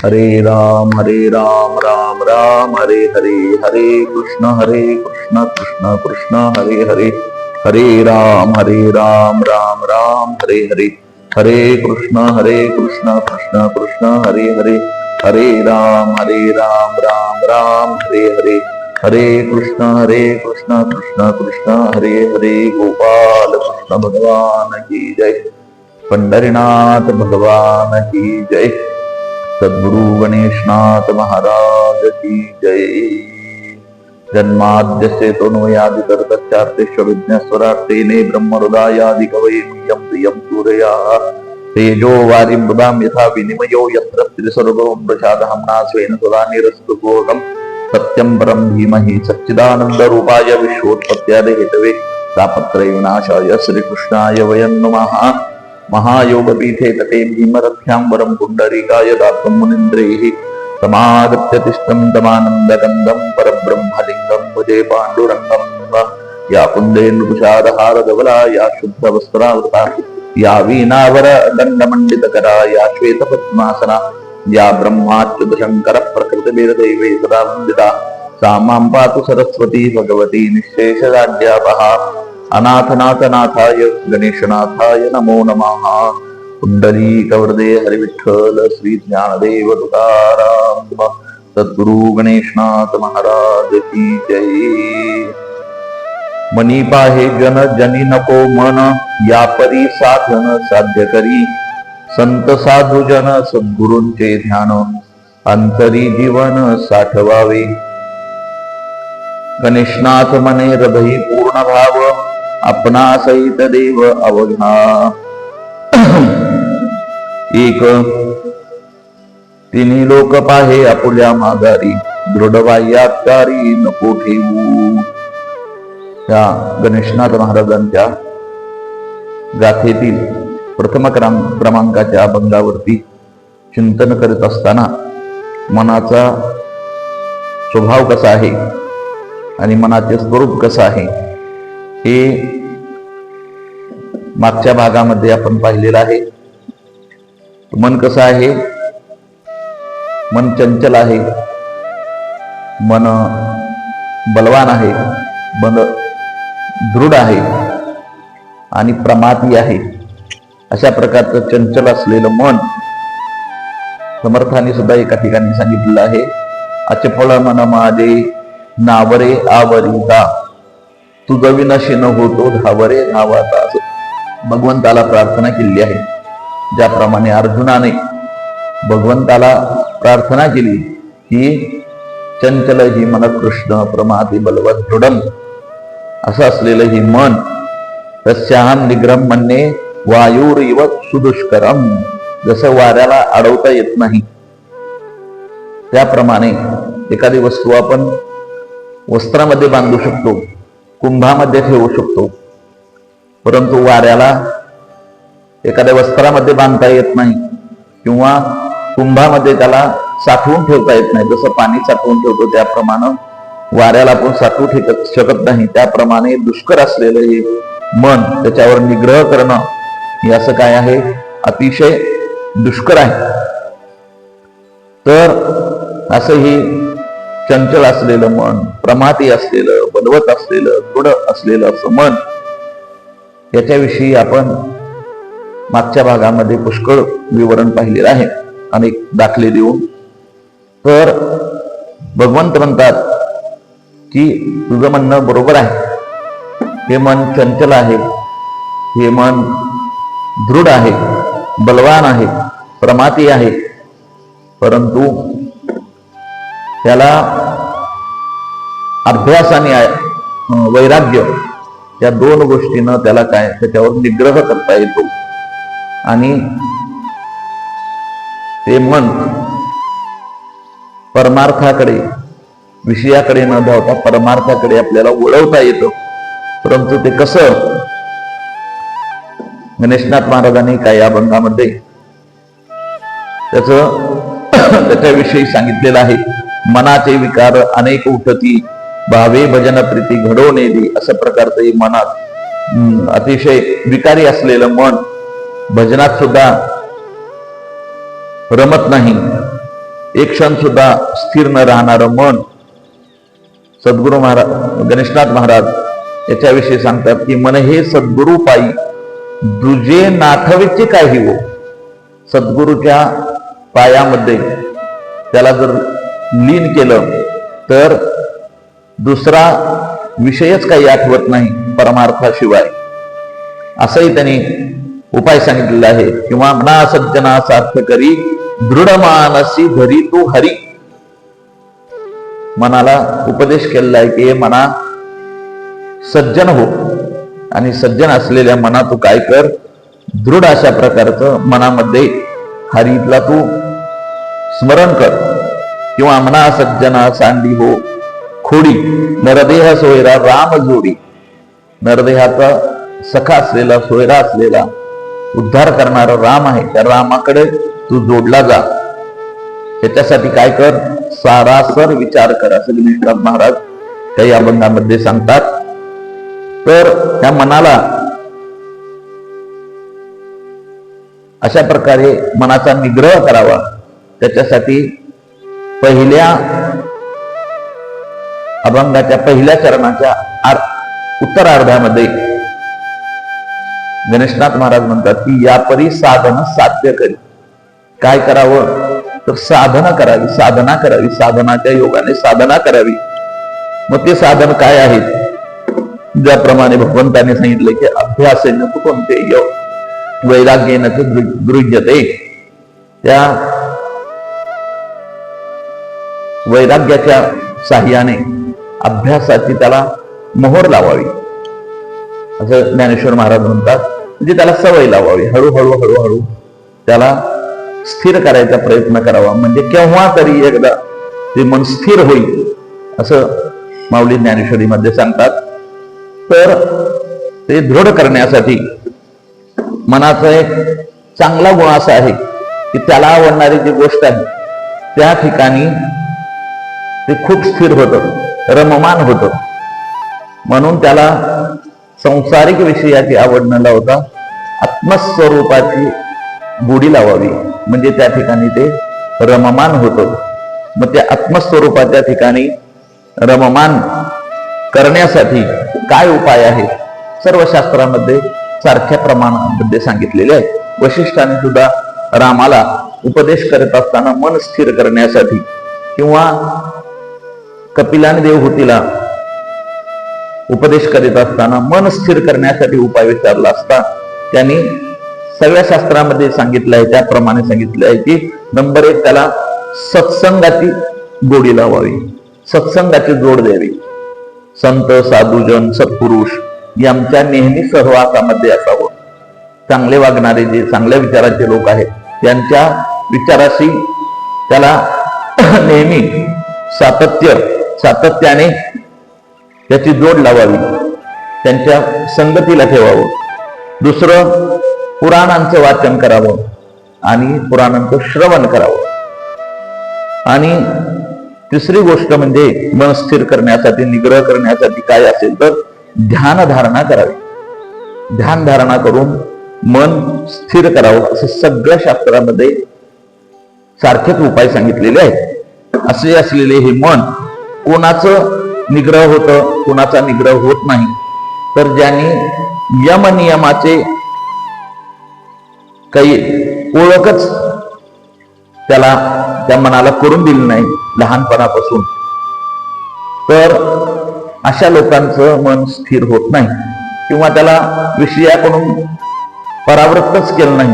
हरे राम राम राम हरे हरे, हरे कृष्ण कृष्ण कृष्ण हरे हरे, हरे राम राम राम हरे हरे, हरे कृष्ण कृष्ण कृष्ण हरे हरे, हरे राम राम राम हरे हरे, हरे कृष्ण कृष्ण कृष्ण हरे हरे। गोपाल कृष्ण भगवान की जय, पंढरीनाथ भगवान की जय, सद्गुरु गणेशनाथ महाराज की जय। जन्माद्यस्य तोन्मयादितरतश्चार्थेष्वभिज्ञस्वराट्टेने ब्रह्महृदायादि कवये मुह्यं प्रियं सूरयाः तेजो वारिमृदां यथा विनिमयो यत्र त्रिसर्गो प्रसादहम्ना स्वेन सदा निरस्तुकोऽहं सत्यं परं धीमहि सच्चिदानन्दरूपाय विश्वोत्पत्त्यादिहेतवे तापत्रय विनाशाय श्रीकृष्णाय वयं नमः। महायोगपीठे तटे भीमरथ्याम्बरं पुण्डरीकाय दातं मुनीन्द्रैः समागत्य तिष्ठं तमानन्दकन्दं परब्रह्मलिङ्गं भजे पाण्डुरङ्गं। या कुन्देन्दुकुशारहारधवला या शुद्धवस्त्रावृता या वीणावरदण्डमण्डितकरा या श्वेतपद्मासना या ब्रह्माच्युतशङ्करप्रकृतिभिर्दैवे सदा वन्दिता सा मां पातु सरस्वती भगवती निःशेषराज्यापहा। अनाथनाथनाथाय गणेशनाथाय नमो नमः। पुंडलीकवरदे हरिविठ्ठल श्री ज्ञानदेव तुकाराम सद्गुरु गणेशनाथ महाराज की जय। मनी पाहे जन जनी नको मन, या परी साधन साध्य करी संत साधू जन सद्गुरूंचे ध्यान अंतरी जीवन साठवावे। गणेशनाथ मने हृदयी पूर्ण भाव अपना सहित देव अवघा। एक तिन्ही लोक पाहे आपुल्या माघारी दृढ बाह्याकारी नको ठेवू। त्या गणेशनाथ महाराजांच्या गाथेतील प्रथम क्रमांकाच्या अभंगावरती चिंतन करीत असताना मनाचा स्वभाव कसा आहे आणि मनाचे स्वरूप कसं आहे हे मागच्या भागामध्ये आपण पाहिलेलं आहे। मन कसं आहे? मन चंचल आहे, मन बलवान आहे, मन दृढ आहे आणि प्रमादी आहे। अशा प्रकारचं चंचल असलेलं मन समर्थाने सुद्धा एका ठिकाणी सांगितलेलं आहे, अचपळ मन माझे नावरे आवरिता तुझ विनाशी न होतो धावरे धावाता। भगवंताला प्रार्थना केली आहे। ज्याप्रमाणे अर्जुनाने भगवंताला प्रार्थना केली की चंचल ही मन कृष्ण प्रमादी बलवत दृढम असं असलेलं ही मन तस्याहं निग्रहं मन्ये वायुरिव सुदुष्करम, जसं वाऱ्याला अडवता येत नाही त्याप्रमाणे एखादी वस्तू आपण वस्त्रामध्ये बांधू शकतो, कुंभामध्ये ठेवू शकतो, परंतु वाऱ्याला एखाद्या वस्त्रामध्ये बांधता येत नाही किंवा कुंभामध्ये त्याला साठवून ठेवता येत नाही। जसं पाणी साठवून ठेवतो त्याप्रमाणे वाऱ्याला आपण साठवू शकत नाही। त्याप्रमाणे दुष्कर असलेलं हे मन त्याच्यावर निग्रह करणं हे असं काय आहे? अतिशय दुष्कर आहे। तर असं हे चंचल असलेलं मन, प्रमादी असलेलं, बलवत असलेलं, दृढ असलेलं असं मन, याच्याविषयी आपण मागच्या भागामध्ये पुष्कळ विवरण पाहिलेलं आहे, अनेक दाखले देऊन। तर भगवंत म्हणतात की तुझं म्हणणं बरोबर आहे, हे मन चंचल आहे, हे मन दृढ आहे, बलवान आहे, प्रमादी आहे, परंतु त्याला अभ्यास आणि वैराग्य या दोन गोष्टीनं त्याला काय त्याच्यावर निग्रह करता येतो आणि ते मन परमार्थाकडे, विषयाकडे न धावता परमार्थाकडे आपल्याला वळवता येतं। परंतु ते कसं? गणेशनाथ महाराजांनी काय या अभंगामध्ये त्याच्याविषयी सांगितलेलं आहे। मनाचे विकार अनेक उठती भावे भजन प्रीती घडवणे दे, असं प्रकारचं मनात अतिशय विकारी असलेलं मन भजनात सुद्धा रमत नाही, एक क्षण सुद्धा स्थिर न राहणारं मन सद्गुरु महाराज गणेशनाथ महाराज याच्याविषयी सांगतात की मन हे सद्गुरु पायी दुजे नाठवेचे काही हो. सद्गुरूच्या पायामध्ये त्याला जर लीन केलं तर दुसरा विषयच काही आठवत नाही परमार्थाशिवाय, असंही त्यांनी उपाय सांगितलेला आहे. किंवा मना सज्जना सार्थ करी दृढ मानसी धरी तू हरी. मनाला उपदेश केलेला आहे की मना सज्जन हो, आणि सज्जन असलेल्या मना तू काय कर, दृढ अशा प्रकारचं मनामध्ये हरीतला तू स्मरण कर. किंवा मना सज्जना सांडी हो खोडी नरदेह सोयरा राम जोडी. नरदेहाचा सखा असलेला सोयरा असलेला उद्धार करणारा राम आहे, त्या रामाकडे तू जोडला जा. त्याच्यासाठी काय कर, सारासर विचार कर, असं गणेशनाथ महाराज काही अभंगामध्ये सांगतात. तर त्या मनाला अशा प्रकारे मनाचा निग्रह करावा. त्याच्यासाठी पहिल्या अभंगाच्या पहिल्या चरणाच्या उत्तरार्धामध्ये गणेशनाथ महाराज म्हणतात की यापरी साधन साध्य करी. काय करावं तर साधना करावी, साधना करावी, साधनाच्या योगाने साधना करावी. मग ते साधन काय आहेत, ज्याप्रमाणे भगवंताने सांगितले की अभ्यासेन कोणते वैराग्येन गृह्यते. त्या वैराग्याच्या साह्याने अभ्यासाची त्याला मोहर लावावी, असं ज्ञानेश्वर महाराज म्हणतात. म्हणजे त्याला सवय लावावी, हळूहळू हळूहळू त्याला स्थिर करायचा प्रयत्न करावा. म्हणजे केव्हा तरी एकदा ते मन स्थिर होईल, असं माऊली ज्ञानेश्वरीमध्ये सांगतात. तर ते दृढ करण्यासाठी मनाचा एक चांगला गुण असा आहे की त्याला आवडणारी जी गोष्ट आहे त्या ठिकाणी ते खूप स्थिर होतं, रममान होतं. म्हणून त्याला संसारिक विषयाची आवड न लावता आत्मस्वरूपाची गोडी लावावी, म्हणजे त्या ठिकाणी ते रममान होतं. मग त्या आत्मस्वरूपाच्या ठिकाणी रममान करण्यासाठी काय उपाय आहे, सर्व शास्त्रामध्ये सारख्या प्रमाणामध्ये सांगितलेले आहे. वशिष्ठाने सुद्धा रामाला उपदेश करत असताना मन स्थिर करण्यासाठी, किंवा कपिलाने देवहूतीला उपदेश करीत असताना मन स्थिर करण्यासाठी उपाय विचारला असता त्यांनी सगळ्या शास्त्रामध्ये सांगितलं आहे त्याप्रमाणे सांगितलं आहे की नंबर 1 त्याला सत्संगाची गोडी लावावी, सत्संगाची जोड द्यावी. संत साधुजन सत्पुरुष यांच्या नेहमी सहवासामध्ये असावं. चांगले वागणारे जे चांगल्या विचाराचे लोक आहेत त्यांच्या विचाराशी त्याला नेहमी सातत्याने त्याची जोड लावावी, त्यांच्या संगतीला ठेवावं. दुसरं, पुराणांचं वाचन करावं आणि पुराणांचं श्रवण करावं. आणि तिसरी गोष्ट म्हणजे मन स्थिर करण्यासाठी, निग्रह करण्यासाठी काय असेल तर ध्यान धारणा करावी. ध्यान धारणा करून मन स्थिर करावं, असं सगळ्या शास्त्रामध्ये सारखेच उपाय सांगितलेले आहेत. असे असलेले हे मन कोणाचं निग्रह होतं, कोणाचा निग्रह होत नाही. तर ज्यांनी यम नियमाचे काही ओळखच त्याला त्या मनाला करून दिली नाही लहानपणापासून, तर अशा लोकांचं मन स्थिर होत नाही, किंवा त्याला विषयाकडून परावृत्तच केलं नाही,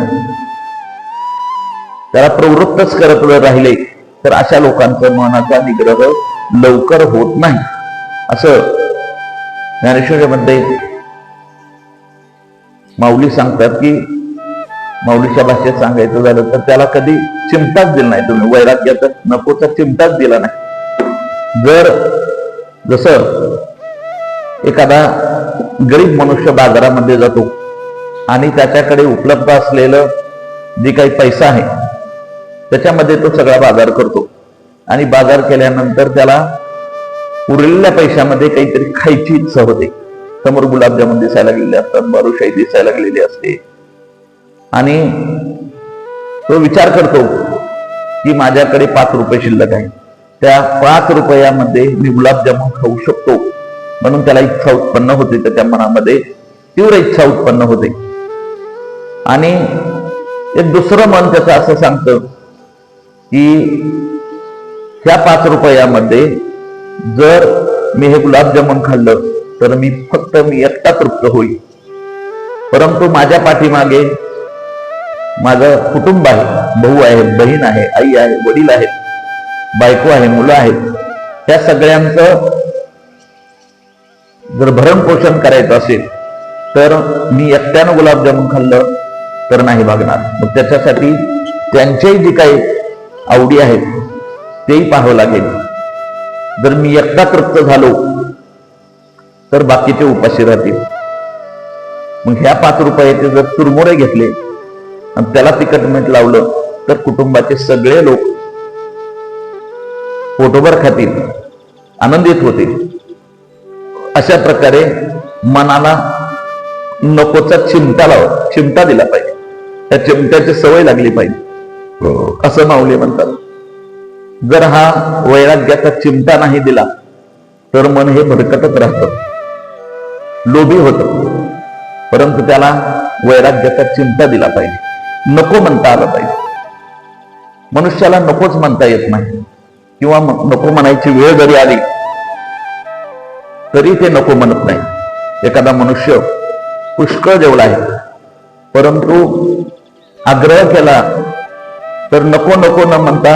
त्याला प्रवृत्तच करत राहिले, तर अशा लोकांचं मनाचा निग्रह लवकर होत नाही. असं ज्ञानेश्वरीमध्ये माऊली सांगतात की माऊलीच्या भाषेत सांगायचं झालं तर त्याला कधी चिमटाच दिला नाही तुम्ही, वैराग्याचा नकोचा चिमटाच दिला नाही. जसं एखादा गरीब मनुष्य बाजारामध्ये जातो आणि त्याच्याकडे उपलब्ध असलेलं जे काही पैसा आहे त्याच्यामध्ये तो सगळा बाजार करतो, आणि बाजार केल्यानंतर त्याला उरलेल्या पैशामध्ये काहीतरी खायची इच्छा होते. समोर गुलाबजामुन दिसायला लागलेले असतात, बालुशाही दिसायला लागलेली असते, आणि तो विचार करतो की माझ्याकडे 5 रुपये शिल्लक आहे, त्या 5 रुपयामध्ये मी गुलाबजामुन खाऊ शकतो, म्हणून त्याला इच्छा उत्पन्न होते, त्याच्या मनामध्ये तीव्र इच्छा उत्पन्न होते. आणि एक दुसरं मन त्याचं असं सांगतं की ह्या 5 रुपयामध्ये जर मी हे गुलाबजामुन खाल्लं तर मी एकटा तृप्त होईल, परंतु माझ्या पाठीमागे माझं कुटुंब आहे, भाऊ आहे, बहीण आहे, आई आहे, वडील आहेत, बायको आहे, मुलं आहेत, त्या सगळ्यांचं जर भरण पोषण करायचं असेल तर मी एकट्यानं गुलाबजामुन खाल्लं तर नाही भागणार. मग त्याच्यासाठी त्यांच्याही जी काही आवडी आहेत तेही पाहावं लागेल. जर मी एकटा तृप्त झालो तर बाकीचे उपाशी राहतील. मग ह्या 5 रुपयाचे जर चुरमुरे घेतले आणि त्याला तिखट मीठ लावलं तर कुटुंबाचे सगळे लोक पोटभर खातील, आनंदित होतील. अशा प्रकारे मनाला नकोचा चिमटा दिला पाहिजे, त्या चिमट्याची सवय लागली पाहिजे, असं माऊली म्हणतात. जर हा वैराग्याचा चिमटा नाही दिला तर मन हे भरकटत राहतं, लोभी होतं, परंतु त्याला वैराग्याचा चिमटा दिला पाहिजे, नको म्हणता आलं पाहिजे. मनुष्याला नकोच म्हणता येत नाही, किंवा नको म्हणायची वेळ जरी आली तरी ते नको म्हणत नाही. एखादा मनुष्य पुष्कळ जेवला आहे परंतु आग्रह केला तर नको नको न म्हणता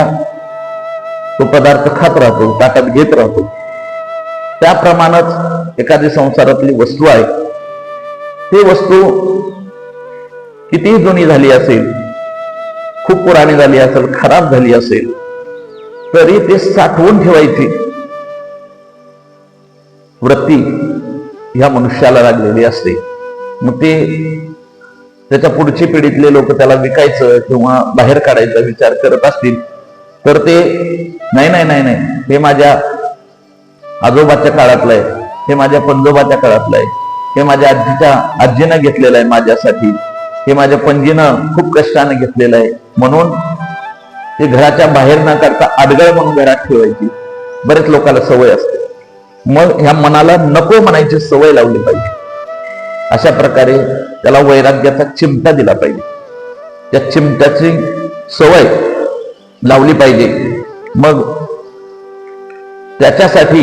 तो पदार्थ खात राहतो, ताटात घेत राहतो. त्याप्रमाणेच एखादी संसारातली वस्तू आहे, ती वस्तू कितीही जुनी झाली असेल, खूप पुराणी झाली असेल, खराब झाली असेल, तरी ते साठवून ठेवायची वृत्ती ह्या मनुष्याला लागलेली असते. मग ते त्याच्या पुढची पिढीतले लोक त्याला विकायचं किंवा बाहेर काढायचा विचार करत असतील तर ते नाही, हे माझ्या आजोबाच्या काळातलं आहे, हे माझ्या पंजोबाच्या काळातलं आहे, हे माझ्या आजीनं घेतलेलं आहे माझ्यासाठी, हे माझ्या पणजीनं खूप कष्टाने घेतलेलं आहे, म्हणून ते घराच्या बाहेर न काढता आडगळ म्हणून घरात ठेवायची बरेच लोकांना सवय असते. मग ह्या मनाला नको म्हणायची सवय लावली पाहिजे. अशा प्रकारे त्याला वैराग्याचा चिमटा दिला पाहिजे, त्या चिमट्याची सवय लावली पाहिजे. मग त्याच्यासाठी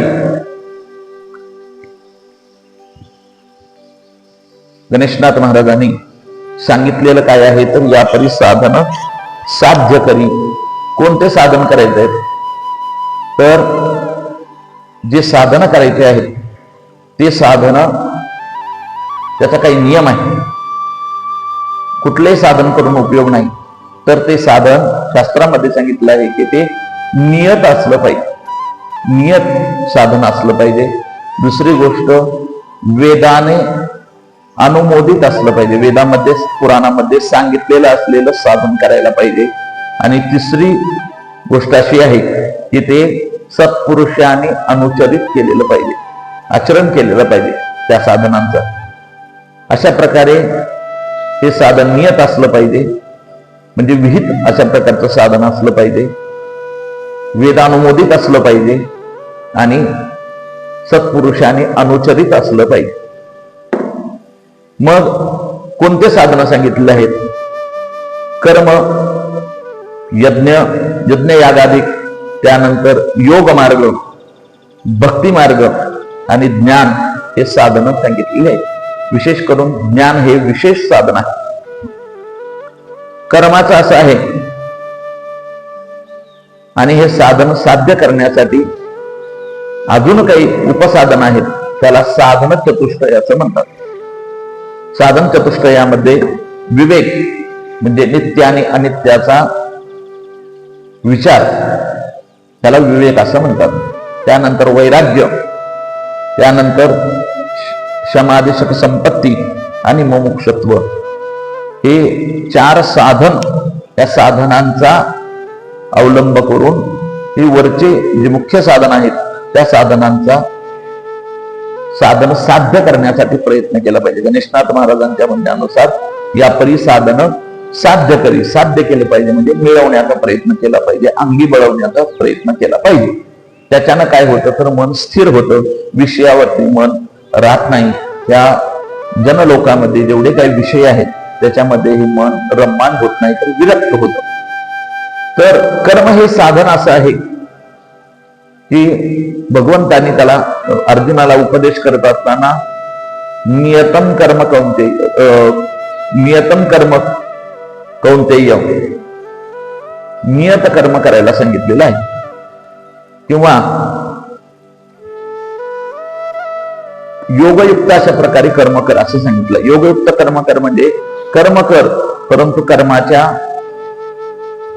गणेशनाथ महाराजांनी सांगितलेलं काय आहे तर यापरी साधन साध्य करी. कोणते साधन करायचे आहेत तर जे साधन करायचे आहेत ते साधन, त्याचा काही नियम आहे. कुठलेही साधन करून उपयोग नाही, तर ते साधन शास्त्रामध्ये सांगितलं आहे की ते नियत असलं पाहिजे, नियत साधन असलं पाहिजे. दुसरी गोष्ट वेदाने अनुमोदित असलं पाहिजे, वेदामध्ये पुराणामध्ये सांगितलेलं असलेलं साधन करायला पाहिजे. आणि तिसरी गोष्ट अशी आहे की ते सत्पुरुषांनी अनुचरित केलेलं पाहिजे, आचरण केलेलं पाहिजे त्या साधनांचं. अशा प्रकारे हे साधन नियत असलं पाहिजे, म्हणजे विहित अशा प्रकारचं साधन असलं पाहिजे, वेदानुमोदित असलं पाहिजे आणि सत्पुरुषांनी अनुचरित असलं पाहिजे. मग कोणते साधन सांगितलेले आहेत? कर्म, यज्ञ यागाधिक, त्यानंतर योग मार्ग, भक्ती मार्ग आणि ज्ञान हे साधन सांगितलेले आहेत. विशेष करून ज्ञान हे विशेष साधन आहे. कर्माचं असं आहे आणि हे साधन साध्य करण्यासाठी अजून काही उपसाधन आहेत, त्याला साधन चतुष्टय असं म्हणतात. साधन चतुष्टयामध्ये विवेक म्हणजे नित्य आणि अनित्याचा विचार, त्याला विवेक असं म्हणतात. त्यानंतर वैराग्य, त्यानंतर समाधिशक संपत्ती आणि मुमुक्षत्व, हे 4 साधन, या साधनांचा अवलंब करून हे वरचे जे मुख्य साधन आहेत त्या साधनांचा साधन साध्य करण्यासाठी प्रयत्न केला पाहिजे. गणेशनाथ महाराजांच्या म्हणण्यानुसार यापरी साधन साध्य केलं पाहिजे, म्हणजे मिळवण्याचा प्रयत्न केला पाहिजे, अंगी बळवण्याचा प्रयत्न केला पाहिजे. त्याच्यानं काय होतं तर मन स्थिर होतं, विषयावरती मन राहत नाही. त्या जनलोकामध्ये जेवढे काही विषय आहेत त्याच्यामध्ये हे मन रममान होत नाही, तर विरक्त होत. तर कर्म हे साधन असं आहे की भगवंतांनी त्याला अर्जुनाला उपदेश करत असताना नियतम कर्म कौंतेय नियत कर्म करायला सांगितलेलं आहे, किंवा योगयुक्त अशा प्रकारे कर्म कर असं सांगितलं. योगयुक्त कर्म कर म्हणजे कर्म कर, परंतु कर्माच्या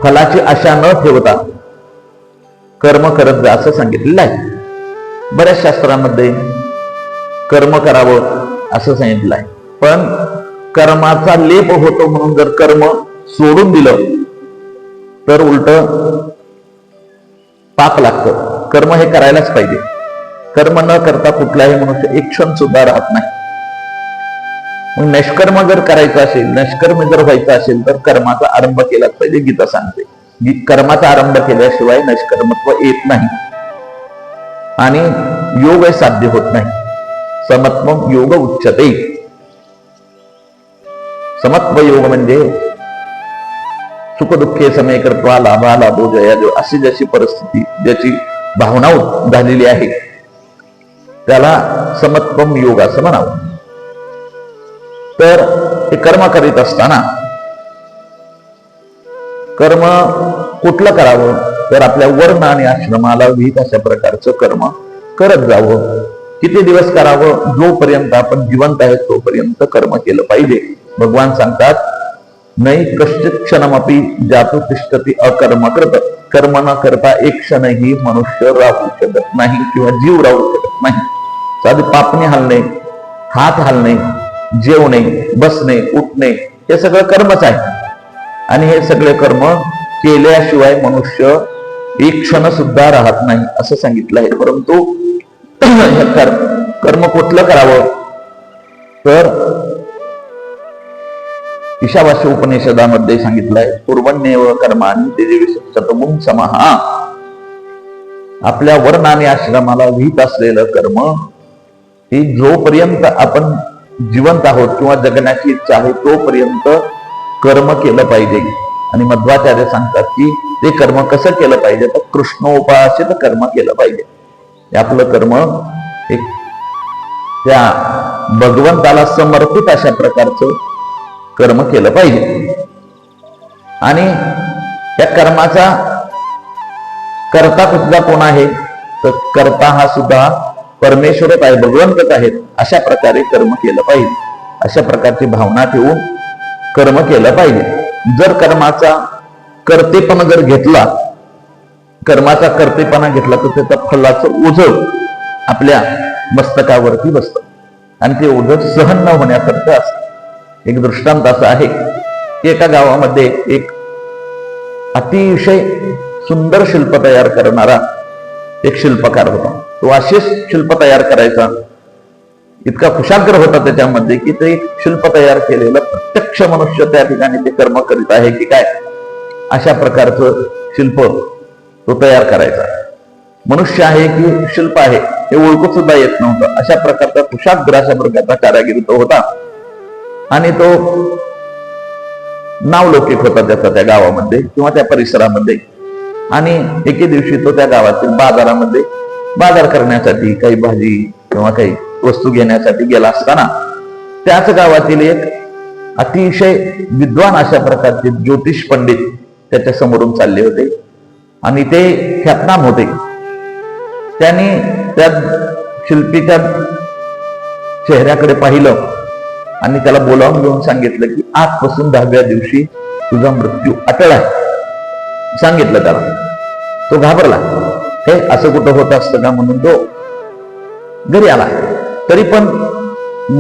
फलाची आशा न ठेवता कर्म करत जा असं सांगितलेलं आहे. बऱ्याच शास्त्रामध्ये कर्म करावं असं सांगितलं आहे, पण कर्माचा लेप होतो म्हणून जर कर्म सोडून दिलं तर उलट पाप लागतं. कर्म हे करायलाच पाहिजे. कर्म न करता कुठलाही मनुष्य एक क्षण सुद्धा राहत नाही. मग निष्कर्म जर करायचं असेल, निष्कर्म जर व्हायचं असेल तर कर्माचा आरंभ केलाच पाहिजे. गीता सांगते कर्माचा आरंभ केल्याशिवाय निष्कर्मत्व येत नाही आणि योग साध्य होत नाही. समत्व योग उच्चते. समत्व योग म्हणजे सुखदुःखे समय कर्त्वा लाभा लाभो जया जो, अशी जशी परिस्थिती ज्याची भावना झालेली आहे त्याला समत्वम योग असं म्हणावं. तर हे कर्म करीत असताना कर्म कुठलं करावं तर आपल्या वर्ण आणि आश्रमाला विहित अशा प्रकारचं कर्म करत जावं. किती दिवस करावं? जोपर्यंत आपण जिवंत आहे तोपर्यंत कर्म केलं पाहिजे. भगवान सांगतात नाही कश्चित क्षणमपि जातु तिष्ठती अकर्म कृत. कर्म न करता एक क्षणही मनुष्य राहू शकत नाही किंवा जीव राहू शकत नाही. साधे पापणे हलणे, हात हलणे, जेवणे, बसणे, उठणे हे सगळं कर्मच आहे. आणि हे सगळे कर्म केल्याशिवाय मनुष्य एक क्षण सुद्धा राहत नाही असं सांगितलं आहे. परंतु कर्म कुठलं करावं तर ईशावास्य उपनिषदामध्ये सांगितलंय पूर्वन्येव कर्माणि तेजविशतमुं समहा. आपल्या वर्ण आणि आश्रमाला विहित असलेलं कर्म ही जोपर्यंत आपण जिवंत आहोत किंवा जगण्याची इच्छा आहे तोपर्यंत कर्म केलं पाहिजे. आणि मध्वाचार्य सांगतात की ते कर्म कसं केलं पाहिजे तर कृष्णोपासित कर्म केलं पाहिजे. आपलं कर्म एक त्या भगवंताला समर्पित अशा प्रकारचं कर्म केलं पाहिजे. आणि या कर्माचा कर्ता कुठला कोण आहे तर कर्ता हा सुद्धा परमेश्वरच आहे, भगवंतच आहेत. अशा प्रकारे कर्म केलं पाहिजे. अशा प्रकारची भावना ठेवून कर्म केलं पाहिजे. जर कर्माचा कर्तेपणा जर घेतला, कर्माचा कर्तेपणा घेतला तर त्याचं फलाचं ओझं आपल्या मस्तकावरती बसतं आणि ते ओझं सहन न होण्याकरता असतं. एक दृष्टांत असं आहे की एका गावामध्ये एक अतिशय सुंदर शिल्प तयार करणारा एक शिल्पकार होता. तो असे शिल्प तयार करायचा, इतका कुशाग्र होता त्याच्यामध्ये की ते शिल्प तयार केलेलं प्रत्यक्ष मनुष्य त्या ठिकाणी ते कर्म करीत आहे की काय अशा प्रकारचं शिल्प तो तयार करायचा. मनुष्य आहे की शिल्प आहे हे ओळखू सुद्धा येत नव्हतं. अशा प्रकारचा कुशाग्र अशा प्रकारचा कारागीर तो होता आणि तो नावलौकिक होता त्याचा त्या गावामध्ये किंवा त्या परिसरामध्ये. आणि एके दिवशी तो त्या गावातील बाजारामध्ये बाजार करण्यासाठी काही भाजी किंवा काही वस्तू घेण्यासाठी गेला असताना त्याच गावातील एक अतिशय विद्वान अशा प्रकारचे ज्योतिष पंडित त्याच्या समोरून चालले होते आणि ते ख्यातनाम होते. त्यांनी त्या शिल्पीच्या चेहऱ्याकडे पाहिलं आणि त्याला बोलावून घेऊन सांगितलं की आजपासून 10व्या दिवशी तुझा मृत्यू अटळ आहे सांगितलं त्याला. तो घाबरला, हे असं कुठं होत असतं का म्हणून तो घरी आला. तरी पण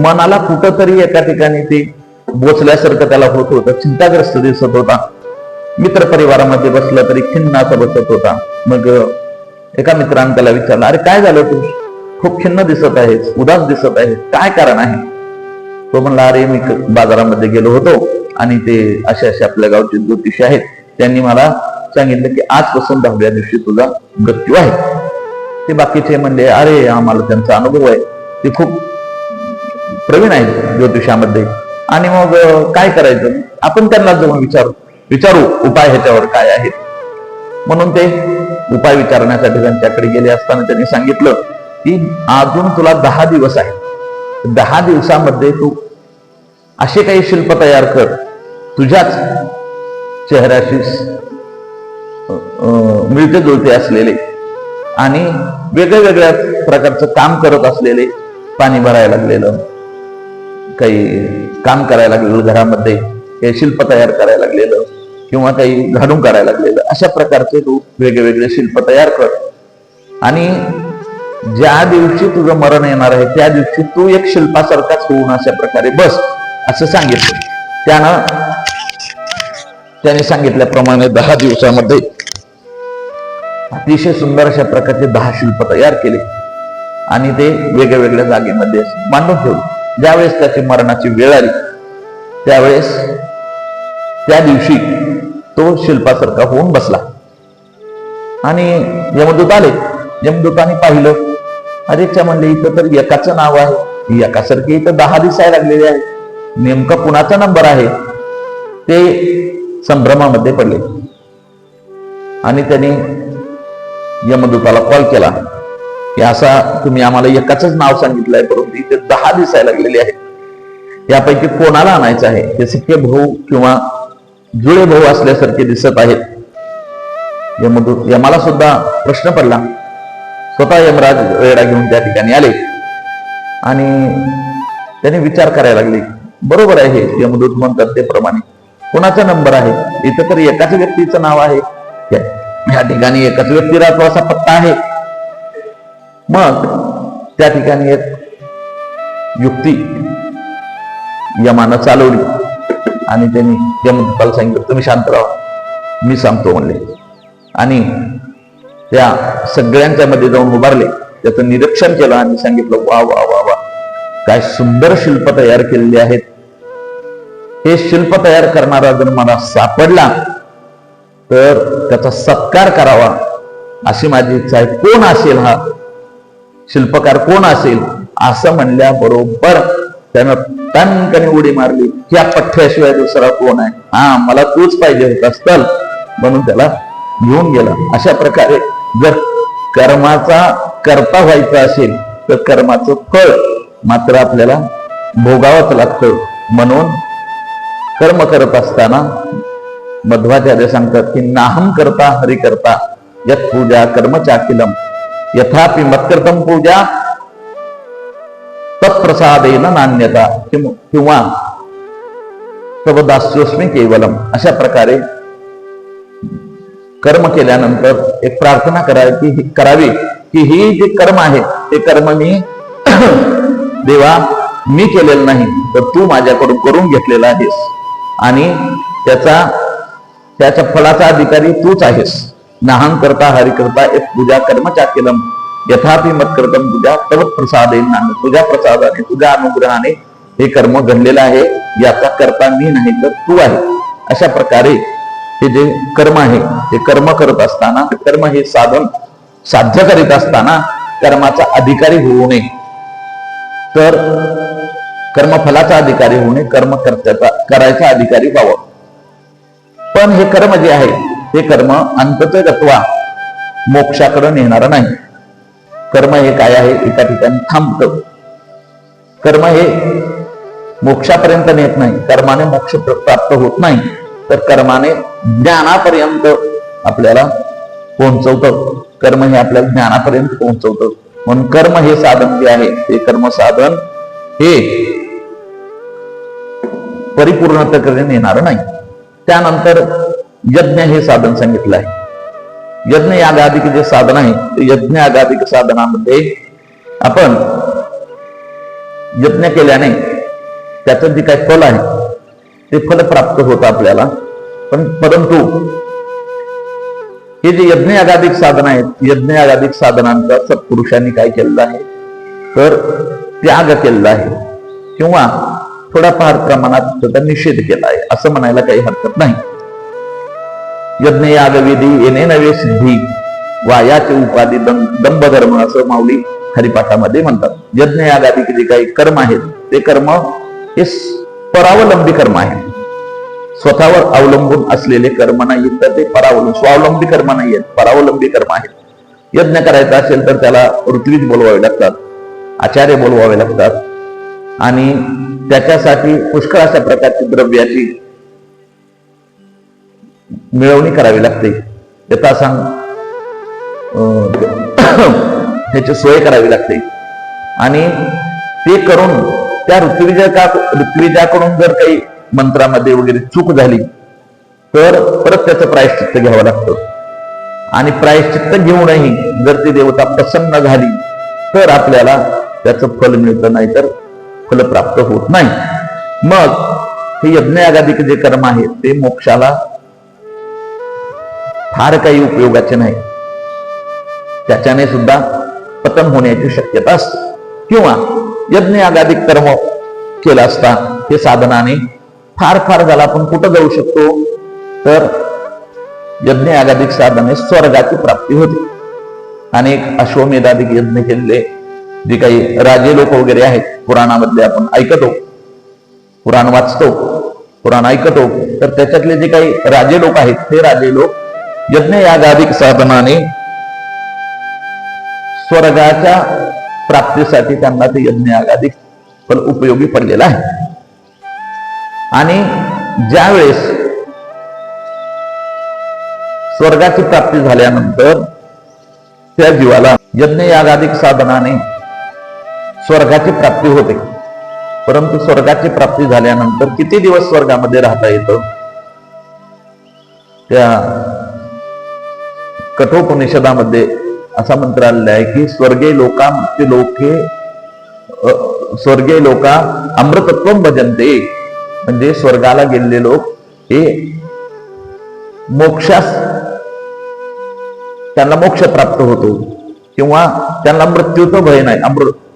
मनाला कुठंतरी एका ठिकाणी ते बोचल्यासारखं त्याला होत होतं, चिंताग्रस्त दिसत होता. मित्र परिवारामध्ये बसला तरी खिन्न असा बसत होता. मग एका मित्राने त्याला विचारलं, अरे काय झालं, तू खूप खिन्न दिसत आहेस, उदास दिसत आहेस, काय कारण आहे? तो म्हणला, अरे मी बाजारामध्ये गेलो होतो आणि ते असे असे आपल्या गावचे ज्योतिषी आहेत, त्यांनी मला सांगितलं की आजपासून 10व्या दिवशी तुझा मृत्यू आहे. ते बाकीचे म्हणले अरे आम्हाला त्यांचा अनुभव आहे, ते खूप प्रवीण आहेत ज्योतिषामध्ये, आणि मग काय करायचं, आपण त्यांना जाऊन विचारू उपाय ह्याच्यावर काय आहेत. म्हणून ते उपाय विचारण्यासाठी त्यांच्याकडे गेले असताना त्यांनी सांगितलं की अजून तुला 10 दिवस आहे, 10 दिवसामध्ये तू असे काही शिल्प तयार कर तुझ्याच चेहऱ्याशी मिळते जुळते असलेले आणि वेगळ्या प्रकारचं काम करत असलेले, पाणी भरायला लागलेलं, काही काम करायला लागलेलं घरामध्ये, काही शिल्प तयार करायला लागलेलं किंवा काही घालून करायला लागलेलं, अशा प्रकारचे तू वेगळे शिल्प तयार कर. आणि ज्या दिवशी तुझं मरण येणार आहे त्या दिवशी तू एक शिल्पासारखाच होऊन अशा प्रकारे बस, असं सांगितलं. त्याने सांगितल्याप्रमाणे 10 दिवसामध्ये अतिशय सुंदर अशा प्रकारचे 10 शिल्प तयार केले आणि ते वेगळ्या जागेमध्ये मांडून ठेवले. ज्यावेळेस त्याची मरणाची वेळ आली त्यावेळेस त्या दिवशी तो शिल्पासारखा होऊन बसला आणि यमदूत आले. यमदूताने पाहिलं, अरे च्या म्हणले इथं तर एकाचं नाव आहे, एकासारखे इथं 10 दिसायला लागलेले आहे, नेमका कुणाचा नंबर आहे. ते संभ्रमामध्ये पडले आणि त्यांनी यमदूताला कॉल केला की असा तुम्ही आम्हाला एकाच नाव सांगितलंय, परंतु इथे 10 दिसायला लागलेले आहेत, यापैकी कोणाला आणायचं आहे. ते सख्खे भाऊ किंवा जुळे भाऊ असल्यासारखे दिसत आहेत. यमाला सुद्धा प्रश्न पडला. स्वतः यमराज वेडा घेऊन त्या ठिकाणी आले आणि त्याने विचार करायला लागले, बरोबर आहे हे यमदूत म्हणतात ते प्रमाणे, कोणाचा नंबर आहे, इथं तर एकाच व्यक्तीचं नाव आहे, या ठिकाणी एकाच व्यक्ती राहतो असा पत्ता आहे. मग त्या ठिकाणी एक युक्ती यमानं चालवली आणि त्यांनी यमदूताला सांगितलं, तुम्ही शांत राहा, मी सांगतो म्हणले. आणि त्या सगळ्यांच्या मध्ये जाऊन उभारले, त्याचं निरीक्षण केलं आणि सांगितलं, वा वा वा वा, काय सुंदर शिल्प तयार केलेले आहेत. हे शिल्प तयार करणारा जर मला सापडला तर त्याचा सत्कार करावा अशी माझी इच्छा आहे. कोण असेल हा शिल्पकार, कोण असेल, असं म्हणल्याबरोबर त्यानं तनकने उडी मारली, या पठ्ठ्याशिवाय दुसरा कोण आहे, हा मला तूच पाहिजे होता स्थल, म्हणून त्याला घेऊन गेला. अशा प्रकारे जर कर्माचा कर्ता व्हायचा असेल तर कर्माचं फळ मात्र आपल्याला भोगावंच लागतं. म्हणून कर्म करत असताना मध्वाचार्य सांगतात की नाहम करता हरि करता यत पूजा कर्म चाकिलम यथापि मत्कृतम पूजा तत्प्रसादेन नान्यता किंवा तव दास्योस्मी केवलम. अशा प्रकारे कर्म केल्यानंतर एक प्रार्थना करावी की ही जे कर्म आहे ते कर्म मी देवा मी केलेलं नाही, तर तू माझ्याकडून करून घेतलेला आहेस आणि त्याच्या फळाचा अधिकारी तूच आहेस. नाहं करता हरि करता एक पूजा कर्म चाकिलम यथापि मत्कृतम पूजा तव प्रसादेन नान्य. तुझ्या प्रसादाने तुझ्या अनुग्रहाने हे कर्म घडलेलं आहे, याचा करता मी नाही तर तू आहे. अशा प्रकारे हे जे कर्म आहे ते कर्म करत असताना, कर्म हे साधन साध्य करीत असताना कर्माचा अधिकारी होऊ नये, तर कर्मफलाचा अधिकारी होऊ नये, कर्म करायचा अधिकारी व्हावं. पण हे कर्म जे आहे ते कर्म अंततः मोक्षाकडे नेणार नाही. कर्म हे काय आहे, एका ठिकाणी थांबतं. कर्म हे मोक्षापर्यंत नेत नाही, कर्माने मोक्ष प्राप्त होत नाही, तर कर्माने ज्ञानापर्यंत आपल्याला पोहोचवतं. कर्म हे आपल्याला ज्ञानापर्यंत पोहोचवतं. म्हणून कर्म हे साधन जे आहे ते कर्म साधन हे परिपूर्णतेकडे नेणार नाही. त्यानंतर यज्ञ हे साधन सांगितलं आहे. यज्ञ यागादिक जे साधन आहे ते यज्ञ यागादिक साधनामध्ये आपण यज्ञ केल्याने त्याचं जे काही फल आहे ते फल प्राप्त होतं आपल्याला. परंतु हे जे यज्ञ यागादिक साधन आहेत, यज्ञ यागादिक साधनांचा सत्पुरुषांनी काय केलेलं आहे तर त्याग केलेला आहे किंवा थोडाफार प्रमाणात त्याचा निषेध केला आहे असं म्हणायला काही हरकत नाही. यज्ञ याग विधी येणे नवे सिद्धी वायाचे उपाधी दंभ धर्म असं माऊली हरिपाठामध्ये म्हणतात. यज्ञ यागादी जे काही कर्म आहेत ते कर्म हे परावलंबी कर्म आहेत. स्वतःवर अवलंबून असलेले कर्म नाहीत तर ते स्वावलंबी कर्म नाही आहेत, परावलंबी कर्म आहेत. यज्ञ करायचा असेल तर त्याला ऋत्विज बोलवावे लागतात, आचार्य बोलवावे लागतात आणि त्याच्यासाठी पुष्कळ अशा प्रकारची द्रव्याची मिळवणी करावी लागते. त्याचा सांग त्याची सोय करावी लागते आणि ते करून त्या ऋत्विजाकडून जर काही मंत्रामध्ये वगैरे चूक झाली तर परत त्याचं प्रायश्चित्त घ्यावं लागतं आणि प्रायश्चित्त घेऊनही जर ती देवता प्रसन्न झाली तर आपल्याला त्याचं फल मिळतं, नाही तर फल प्राप्त होत नाही. मग हे यज्ञयागादिक जे कर्म आहे ते मोक्षाला फार काही उपयोगाचे नाही, त्याच्याने सुद्धा पतन होण्याची शक्यता असते. किंवा यज्ञयागादिक कर्म केला असता हे साधनाने फार झाला आपण कुठं जाऊ शकतो तर यज्ञयागादिक साधने स्वर्गाची प्राप्ती होते. अनेक अश्वमेधादिक यज्ञ केलेले जे काही राजे लोक वगैरे आहेत, पुराणामध्ये आपण ऐकतो, पुराण वाचतो, पुराण ऐकतो, तर त्याच्यातले जे काही राजे लोक आहेत ते राजे लोक यज्ञयागादिक साधनाने स्वर्गाच्या प्राप्तीसाठी त्यांना ते यज्ञयागादिक फल उपयोगी पडलेलं आहे. आणि ज्यावेळेस स्वर्गाची प्राप्ती झाल्यानंतर त्या जीवाला यज्ञयागादिक साधनाने स्वर्गाची प्राप्ती होते. परंतु स्वर्गाची प्राप्ती झाल्यानंतर किती दिवस स्वर्गामध्ये राहता येतं? त्या कठोपनिषदामध्ये असा मंत्र आलेला आहे की स्वर्गीय लोका अमृतत्वम भजन्ते, म्हणजे स्वर्गाला गेलेले लोक हे मोक्षास त्यांना मोक्ष प्राप्त होतो किंवा त्यांना मृत्यूचं भय नाही.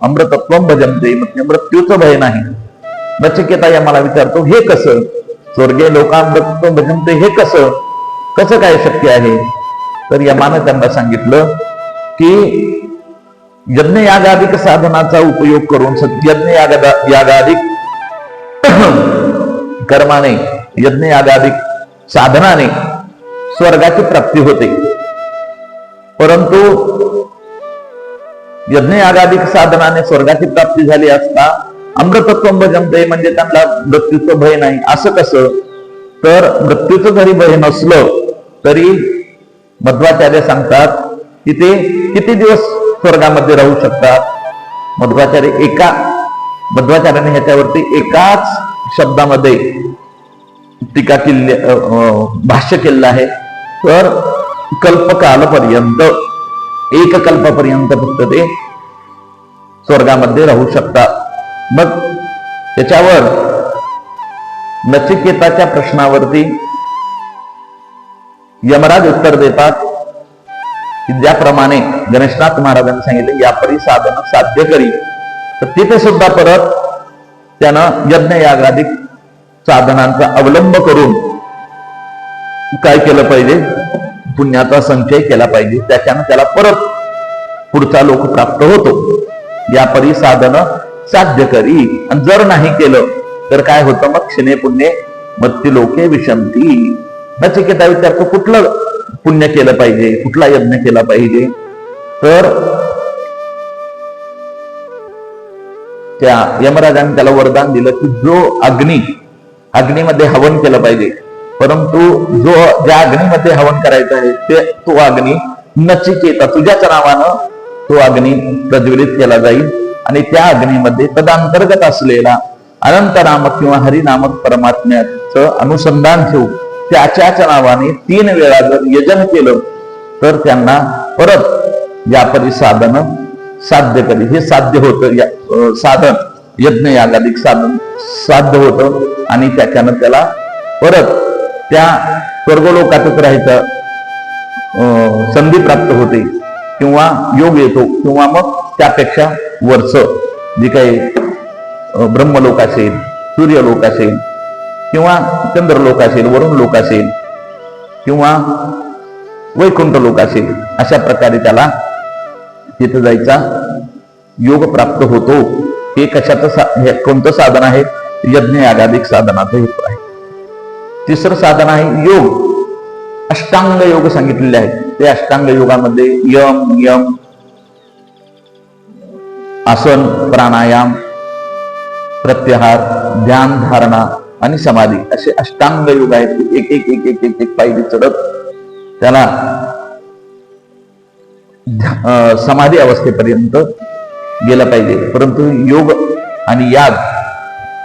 अमृतत्वम भजन्ते म्हणजे मृत्यूचं भय नाही. नचिकेता या मला विचारतो हे कसं? स्वर्गीय लोका अमृतत्वम भजन्ते हे कसं काय शक्य आहे? तर यमानं त्यांना सांगितलं की यज्ञयागादिक साधनाचा उपयोग करून यज्ञयागादिक कर्माने यज्ञयागादिक साधनाने स्वर्गाची प्राप्ती होते. परंतु यज्ञयागादिक साधनाने स्वर्गाची प्राप्ती झाली असता अमृतत्वम भजन्ते म्हणजे त्यांना मृत्यूचं भय नाही. असं कसं? तर मृत्यूचं जरी भय नसलं तरी मध्वाचार्य सांगतात की ते किती दिवस स्वर्गामध्ये राहू शकतात. मध्वाचार्याने ह्याच्यावरती एकाच शब्दामध्ये टीका केली, भाष्य केलेलं आहे. तर कल्पकालपर्यंत, एक कल्पापर्यंत फक्त ते स्वर्गामध्ये राहू शकतात. मग त्याच्यावर नचिकेताच्या प्रश्नावरती यमराज उत्तर देतात की ज्याप्रमाणे गणेशनाथ महाराजांनी सांगितले यापरी साधन साध्य करी, तर तिथे सुद्धा परत त्यानं यज्ञयागादिक साधनांचा अवलंब करून काय केलं पाहिजे? पुण्याचा संचय केला पाहिजे. त्याच्यानं त्याला परत पुढचा लोक प्राप्त होतो. यापरी साधन साध्य करी. आणि जर नाही केलं तर काय होतं? मग क्षणे पुण्य मत्ती लोके विशंती. नचिकेता विचारतो कुठलं पुण्य केलं पाहिजे, कुठला यज्ञ केला पाहिजे? तर त्या यमराजाने त्याला वरदान दिलं की जो अग्नीमध्ये हवन केलं पाहिजे. परंतु ज्या अग्नीमध्ये हवन करायचं आहे तो अग्नी नचिकेता तुझ्याच्या नावानं तो अग्नी प्रज्वलित केला जाईल आणि त्या अग्नीमध्ये तदांतर्गत असलेला अनंत नामक किंवा हरिनामक परमात्म्याचं अनुसंधान ठेवू त्याच्याच नावाने 3 वेळा जर यजन केलं तर त्यांना परत यापरी साधन साध्य करी. हे साध्य होतं, साधन यज्ञयागादिक साधन साध्य होतं आणि त्याच्यानं त्याला परत त्या स्वर्गलोकातच राहायचं संधी प्राप्त होते किंवा योग येतो किंवा मग त्यापेक्षा वरच जे काही ब्रह्मलोक असेल सूर्यलोक असेल किंवा चंद्रलोक असेल, वरुण लोक असेल किंवा वैकुंठ लोक असेल, अशा प्रकारे त्याला तिथं जायचा योग प्राप्त होतो. हे कशाचं कोणतं साधन आहे? यज्ञ यागादिक साधनाचं हेतू आहे. तिसरं साधन आहे योग. अष्टांग योग सांगितलेले आहेत. ते अष्टांग योगामध्ये यम, नियम, आसन, प्राणायाम, प्रत्याहार, ध्यान, धारणा आणि समाधी असे अष्टांग योग आहेत. एक एक एक एक एक एक पायरी चढत त्याला समाधी अवस्थेपर्यंत गेलं पाहिजे. परंतु योग आणि याग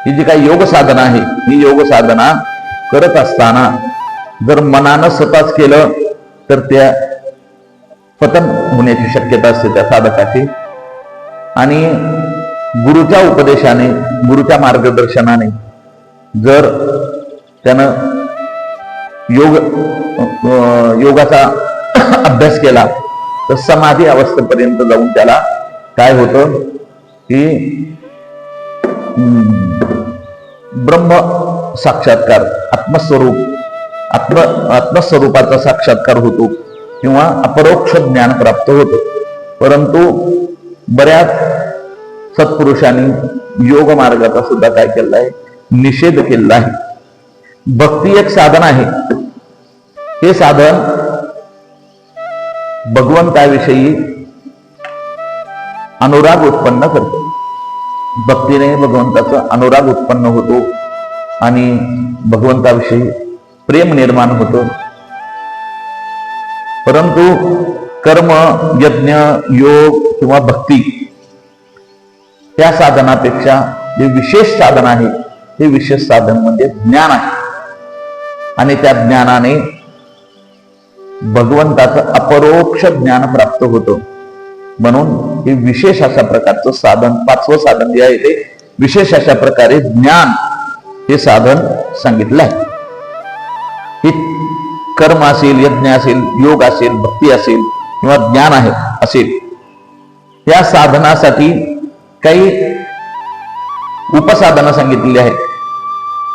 ही जी काही योग साधना आहे, ही योग साधना करत असताना जर मनानं स्वतःच केलं तर त्या पतन होण्याची शक्यता असते त्या साधकाची. आणि गुरुच्या उपदेशाने, गुरुच्या मार्गदर्शनाने जर त्यानं योगाचा अभ्यास केला तर समाधी अवस्थेपर्यंत जाऊन त्याला काय होतं की ब्रह्म साक्षात्कार, आत्मस्वरूपाचा साक्षात्कार होतो किंवा अपरोक्ष ज्ञान प्राप्त होतं. परंतु बऱ्याच सत्पुरुषांनी योग मार्गाचा सुद्धा काय केला आहे? निषेध केला आहे. भक्ती एक साधन आहे. हे साधन भगवंताविषयी अनुराग उत्पन्न करतो. भक्तीने भगवंताचा अनुराग उत्पन्न होतो आणि भगवंताविषयी प्रेम निर्माण होतं. परंतु कर्म, यज्ञ, योग किंवा भक्ती त्या साधनापेक्षा जे विशेष साधन आहे, हे विशेष साधन म्हणजे ज्ञान आहे. आणि त्या ज्ञानाने भगवंताचं अपरोक्ष ज्ञान प्राप्त होतं. म्हणून हे विशेष अशा प्रकारचं साधन, पाचवं साधन जे आहे ते विशेष अशा प्रकारे ज्ञान हे साधन सांगितलं आहे. हे कर्म असेल, यज्ञ असेल, योग असेल, भक्ती असेल किंवा ज्ञान आहे असेल, या साधनासाठी काही उपसाधनं सांगितलेली आहेत.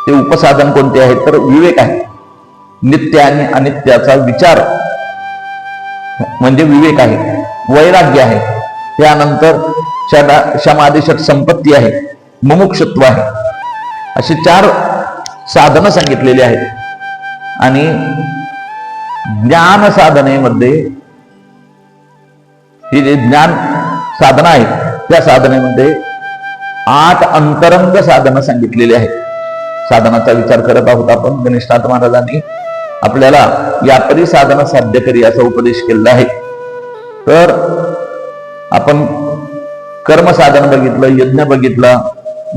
ते उपसाधन कोणते आहेत? तर विवेक आहे. नित्य आणि अनित्याचा विचार म्हणजे विवेक आहे. वैराग्य आहे. त्यानंतर समाधी षट संपत्ती आहे, मुमुक्षत्व आहे. अशी 4 साधनं सांगितलेली आहेत. आणि ज्ञान साधनेमध्ये ही जे ज्ञान साधना आहेत त्या साधनेमध्ये 8 अंतरंग साधनं सांगितलेली आहेत. साधनाचा विचार करत आहोत आपण. गणेशनाथ महाराजांनी आपल्याला यापरी साधना साध्य करी असा उपदेश केलेला आहे. तर आपण कर्म साधन बघितलं, यज्ञ बघितला,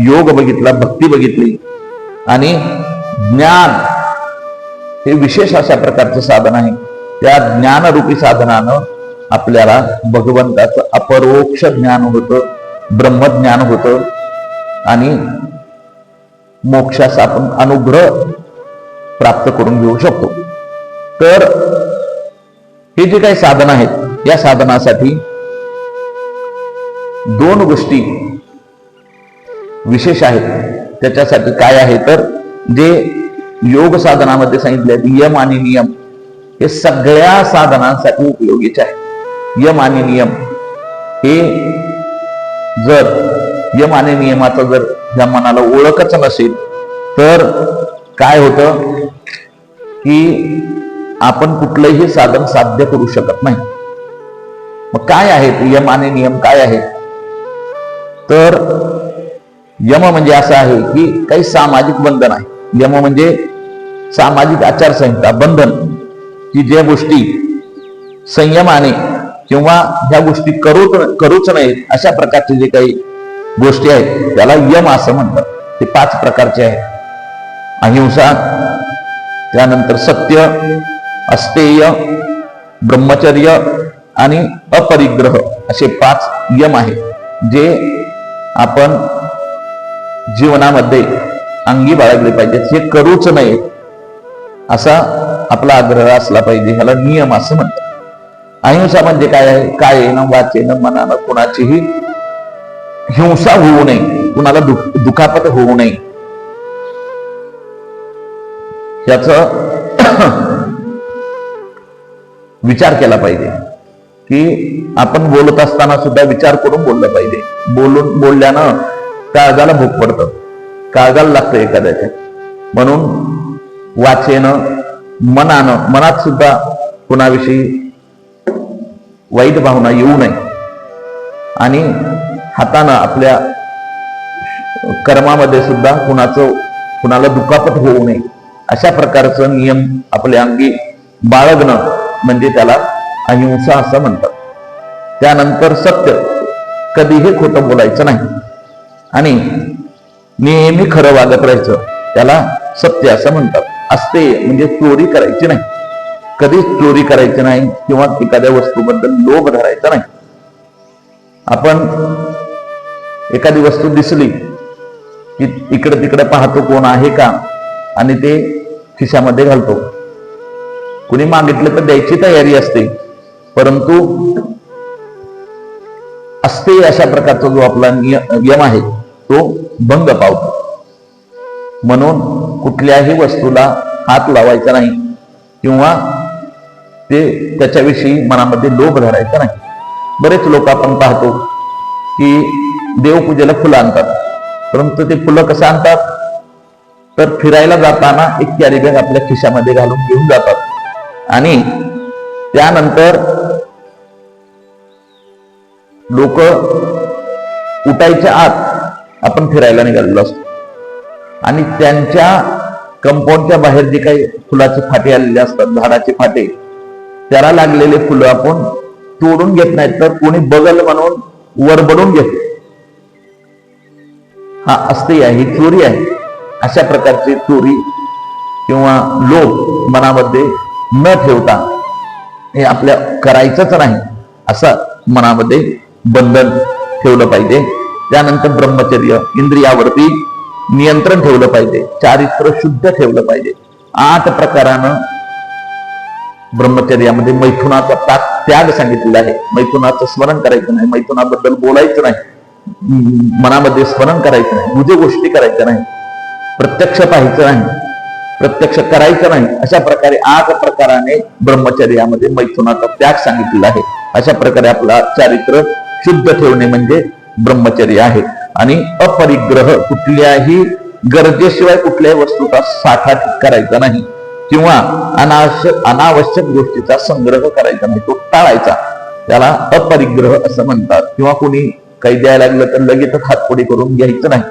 योग बघितला, भक्ती बघितली आणि ज्ञान हे विशेष अशा प्रकारचं साधन आहे. त्या ज्ञानरूपी साधनानं आपल्याला भगवंताचं अपरोक्ष ज्ञान होतं, ब्रह्मज्ञान होतं आणि मोक्षाचा आपण अनुग्रह प्राप्त करून घेऊ शकतो. तर हे जे काही साधन आहेत, या साधनासाठी 2 गोष्टी विशेष आहेत. त्याच्यासाठी काय आहे तर जे योग साधनामध्ये सांगितले यम आणि नियम हे सगळ्या साधनांसाठी उपयोगीचे आहे. यम आणि नियम हे जर यम आणि नियमाचा जर या मनाला ओळखच नसेल तर काय होतं की आपण कुठलंही साधन साध्य करू शकत नाही. मग काय आहेत यम आणि नियम? काय आहे तर यम म्हणजे असं आहे की काही सामाजिक बंधन आहे. यम म्हणजे सामाजिक आचारसंहिता, बंधन, की ज्या गोष्टी संयमाने किंवा ह्या गोष्टी करूच नाहीत अशा प्रकारचे जे काही गोष्टी आहेत त्याला यम असं म्हणतात. ते 5 प्रकारचे आहेत. अहिंसा, त्यानंतर सत्य, अस्तेय, ब्रह्मचर्य आणि अपरिग्रह असे 5 यम आहेत जे आपण जीवनामध्ये अंगी बाळगले पाहिजेत. हे करूच नये असा आपला आग्रह असला पाहिजे. ह्याला नियम असं म्हणतात. अहिंसा म्हणजे काय आहे? कायेनं, वाचेनं, मनानं कुणाचीही हिंसा होऊ नये, कुणाला दुखापत होऊ नये याचा विचार केला पाहिजे की आपण बोलत असताना सुद्धा विचार करून बोललं पाहिजे. बोलल्यानं काळजाला भूक पडतं, काळजाला लागतं एखाद्याच्या. म्हणून वाचेनं, मनात सुद्धा कुणाविषयी वाईट भावना येऊ नये आणि हातानं आपल्या कर्मामध्ये सुद्धा कुणाला दुखापत होऊ नये अशा प्रकारचं नियम आपल्या अंगी बाळगणं म्हणजे त्याला अहिंसा असं म्हणतात. त्यानंतर सत्य, कधीही खोटं बोलायचं नाही आणि नेहमी खरं वागत राहायचं, त्याला सत्य असं म्हणतात. असते म्हणजे चोरी करायची नाही, कधीच चोरी करायची नाही किंवा एखाद्या वस्तूबद्दल लोभ धरायचा नाही. आपण एखादी वस्तू दिसली की इकडे तिकडे पाहतो कोण आहे का आणि ते खिशामध्ये घालतो. कुणी मागितलं तर द्यायची तयारी असते, परंतु असते अशा प्रकारचा जो आपला नियम आहे तो भंग पावतो. म्हणून कुठल्याही वस्तूला हात लावायचा नाही किंवा त्याच्याविषयी मनामध्ये लोभ धरायचा नाही. बरेच लोक आपण पाहतो की देवपूजेला फुलं आणतात, परंतु ते फुलं कसं आणतात तर फिरायला जाताना एक कॅरी बॅग आपल्या खिशामध्ये घालून घेऊन जातात आणि त्यानंतर लोक उठायच्या आत आपण फिरायला निघालेलो असतो आणि त्यांच्या कंपाऊंडच्या बाहेर जे काही फुलाचे फाटे आलेले असतात, झाडाचे फाटे, त्याला लागलेले फुलं आपण तोडून घेत नाहीत तर कोणी बगल म्हणून वरबडून घेतो. हा असते आहे, ही चोरी आहे. अशा प्रकारची चोरी किंवा लोभ मनामध्ये न ठेवता हे आपल्या करायचंच नाही असं मनामध्ये बंधन ठेवलं पाहिजे. त्यानंतर ब्रह्मचर्य, इंद्रियावरती नियंत्रण ठेवलं पाहिजे, चारित्र्य शुद्ध ठेवलं पाहिजे. 8 प्रकारानं ब्रह्मचर्यामध्ये मैथुनाचा त्याग सांगितलेला आहे. मैथुनाचं स्मरण करायचं नाही, मैथुनाबद्दल बोलायचं नाही, मनामध्ये स्मरण करायचं नाही, गुजे गोष्टी करायच्या नाही, प्रत्यक्ष पाहायचं नाही, प्रत्यक्ष करायचं नाही. अशा प्रकारे 8 प्रकाराने ब्रह्मचर्यामध्ये मैथुनाचा त्याग सांगितलेला आहे. अशा प्रकारे आपला चारित्र्य शुद्ध ठेवणे म्हणजे ब्रह्मचर्य आहे. आणि अपरिग्रह, कुठल्याही गरजेशिवाय कुठल्याही वस्तूचा साठा करायचा नाही किंवा अनावश्यक गोष्टीचा संग्रह करायचा नाही, तो टाळायचा. त्याला अपरिग्रह असं म्हणतात. किंवा कोणी काही द्यायला लागलं तर लगेचच हातपुडी करून घ्यायचं नाही,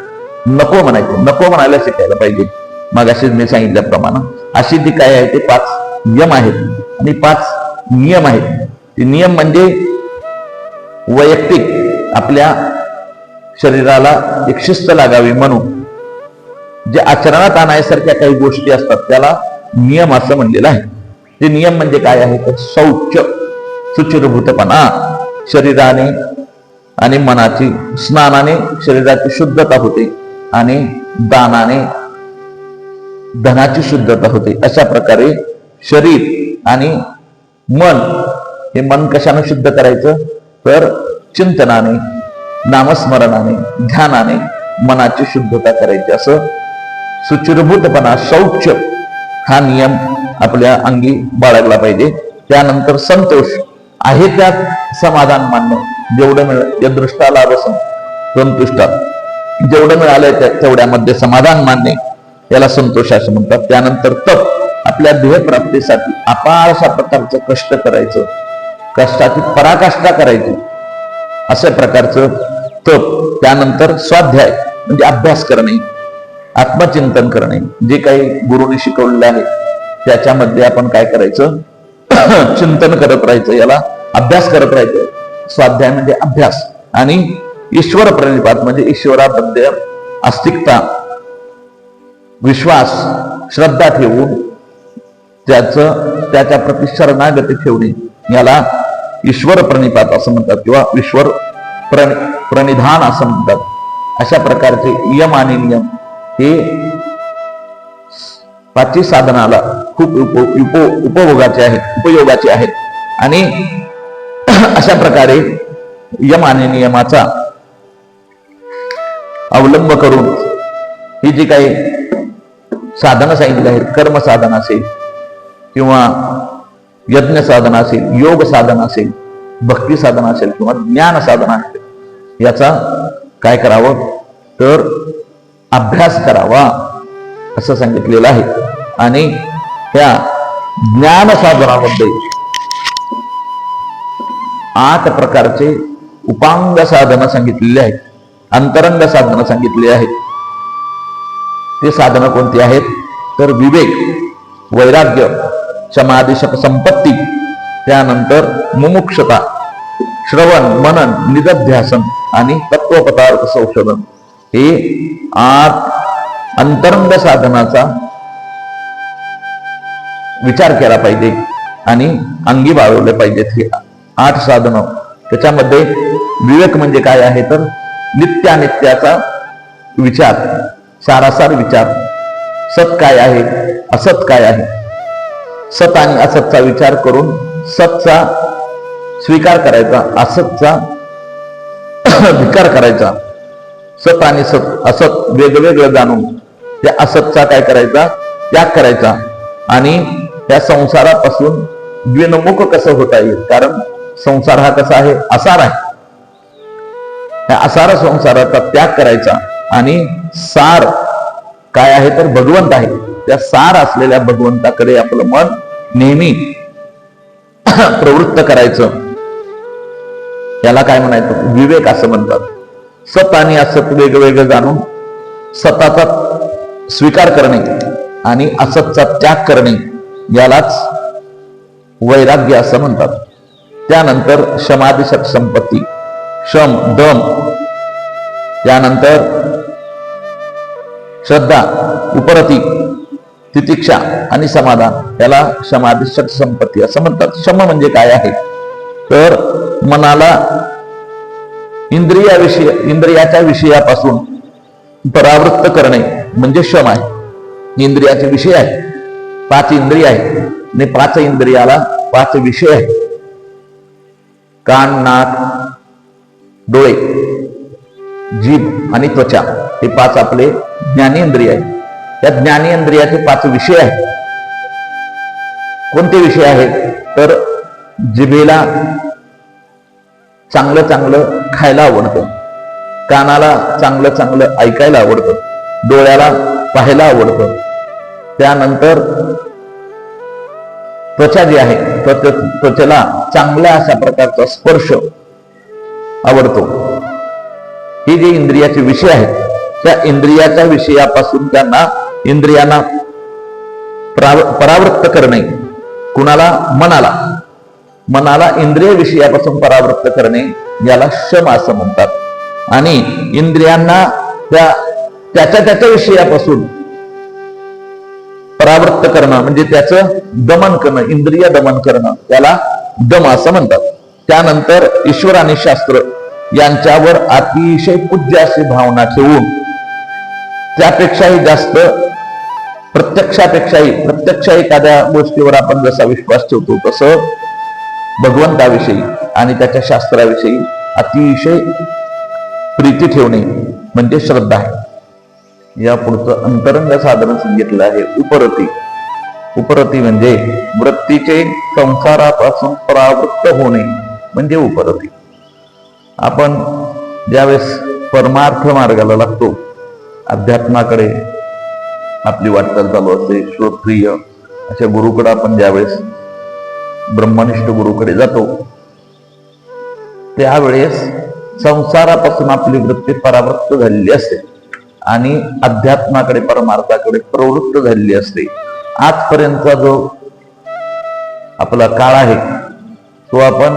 नको म्हणायचं, नको म्हणायला शिकायला पाहिजे. मग असे मी सांगितल्याप्रमाणे अशी ती काय आहे ते 5 नियम आहेत आणि 5 नियम आहेत. ते नियम म्हणजे वैयक्तिक आपल्या शरीराला एक शिस्त लागावी म्हणून जे आचरणात आणण्यासारख्या काही गोष्टी असतात त्याला नियम असं म्हणलेलं आहे. ते नियम म्हणजे काय आहे तर शौच, शुचिर्भूतपणा, शरीराने आणि मनाची, स्नानाने शरीराची शुद्धता होते आणि दानाने धनाची शुद्धता होते. अशा प्रकारे शरीर आणि मन, हे मन कशाने शुद्ध करायचं तर चिंतनाने, नामस्मरणाने, ध्यानाने मनाची शुद्धता करायची. असं शुचिर्भूतपणा, शौच हा नियम आपल्या अंगी बाळगला पाहिजे. त्यानंतर संतोष आहे त्यात समाधान मानणं, जेवढं यदृष्टाला लाभसं संतुष्टात, जेवढं मिळालंय तेवढ्यामध्ये समाधान मानणे, याला संतोष असं म्हणतात. त्यानंतर तप, आपल्या ध्येयप्राप्तीसाठी अपार अशा प्रकारचं कष्ट करायचं, कष्टाची पराकाष्ठा करायची, अशा प्रकारचं तप. त्यानंतर स्वाध्याय म्हणजे अभ्यास करणे, आत्मचिंतन करणे, जे काही गुरुने शिकवलेलं आहे त्याच्यामध्ये आपण काय करायचं चिंतन करत राहायचं, याला अभ्यास करत राहायचं. स्वाध्याय म्हणजे अभ्यास. आणि ईश्वर प्रणिपात म्हणजे ईश्वराबद्दल अस्तिकता, विश्वास, श्रद्धा ठेवून त्याच्या प्रति शरणागती ठेवणे, याला ईश्वर प्रणिपात असं म्हणतात किंवा ईश्वर प्रणिधान असं म्हणतात. अशा प्रकारचे यम आणि नियम हे 5 साधनाला खूप उपयोगाचे आहेत. आणि अशा प्रकारे यम आणि नियमाचा अवलंब करून ही जी काही साधनं सांगितली आहेत. कर्म साधन असेल किंवा यज्ञ साधन असेल, योग साधन असेल, भक्ती साधन असेल किंवा ज्ञान साधना असेल, याचा काय करावं तर अभ्यास करावा असं सांगितलेलं आहे. आणि त्या ज्ञान साधनामध्ये 8 प्रकारचे उपांग साधनं सांगितलेली आहेत, अंतरंग साधनं सांगितली आहेत. ते साधनं कोणती आहेत तर विवेक, वैराग्य, समाधिशक संपत्ती, त्यानंतर मुमुक्षता, श्रवण, मनन, निदध्यासन आणि तत्वपदार्थ संशोधन, हे 8 अंतरंग साधनाचा विचार केला पाहिजे आणि अंगी बाळवले पाहिजेत. हे 8 साधनं. त्याच्यामध्ये विवेक म्हणजे काय आहे तर नित्यानित्याचा विचार, सारासार विचार, सत काय आहे, असत काय आहे, सत आणि असतचा विचार करून सतचा स्वीकार करायचा, असतचा धिक्कार करायचा. सत आणि असत वेगवेगळं जाणून त्या असतचा काय करायचा, त्याग करायचा. आणि त्या संसारापासून द्विनमुख कसं होता येईल, कारण संसार हा कसा आहे, असार आहे. त्या असार संसाराचा त्याग करायचा आणि सार काय आहे तर भगवंत आहे. त्या सार असलेल्या भगवंताकडे आपलं मन नेहमी प्रवृत्त करायचं. याला काय म्हणायचं, विवेक असं म्हणतात. सत आणि असत वेगवेगळं जाणून सताचा स्वीकार करणे आणि असतचा त्याग करणे, यालाच वैराग्य असं म्हणतात. त्यानंतर समाधिशक संपत्ती, शम, दम, त्यानंतर श्रद्धा, उपरती, तितिक्षा आणि समाधान, याला समाधिशक संपत्ती असं म्हणतात. शम म्हणजे काय आहे तर मनाला इंद्रियाच्या विषयापासून परावृत्त करणे म्हणजे शम आहे. इंद्रियाचे विषय आहे, 5 इंद्रिय आहेत आणि 5 इंद्रियाला 5 विषय आहेत. कान, नाक, डोळे, जीभ आणि त्वचा, हे 5 आपले ज्ञानेंद्रिय आहेत. त्या ज्ञानेंद्रियाचे 5 विषय आहेत. कोणते विषय आहेत तर जिभेला चांगलं चांगलं खायला आवडतं, कानाला चांगलं चांगलं ऐकायला आवडतं, डोळ्याला पाहायला आवडतं. त्यानंतर त्वचा जी आहे, त्वचेला चांगल्या अशा प्रकारचा स्पर्श आवडतो. हे जे इंद्रियाचे विषय आहेत, त्या इंद्रियाच्या विषयापासून इंद्रियांना परावृत्त करणे, कुणाला, मनाला इंद्रिय विषयापासून परावृत्त करणे, याला शम असं म्हणतात. आणि इंद्रियांना त्याच्या विषयापासून परावृत्त करणं म्हणजे त्याचं दमन करणं, इंद्रिय दमन करणं, त्याला दम असं म्हणतात. त्यानंतर ईश्वर आणि शास्त्र यांच्यावर अतिशय पूज्य अशी भावना ठेवून त्यापेक्षाही जास्त प्रत्यक्ष एखाद्या गोष्टीवर आपण जसा विश्वास ठेवतो तसं भगवंताविषयी आणि त्याच्या शास्त्राविषयी अतिशय प्रीती ठेवणे म्हणजे श्रद्धा आहे. या पुढचं अंतरंग साधन सांगितलं आहे उपरती म्हणजे वृत्तीचे संसारापासून परावृत्त होणे म्हणजे उपरती. आपण ज्यावेळेस परमार्थ मार्गाला लागतो, अध्यात्माकडे आपली वाटचाल चालू असते, श्रोत्रिय अशा गुरुकडे आपण ज्यावेळेस ब्रह्मनिष्ठ गुरुकडे जातो, त्यावेळेस संसारापासून आपली वृत्ती परावृत्त झालेली असते आणि अध्यात्माकडे, परमार्थाकडे प्रवृत्त झालेली असते. आजपर्यंतचा जो आपला काळ आहे तो आपण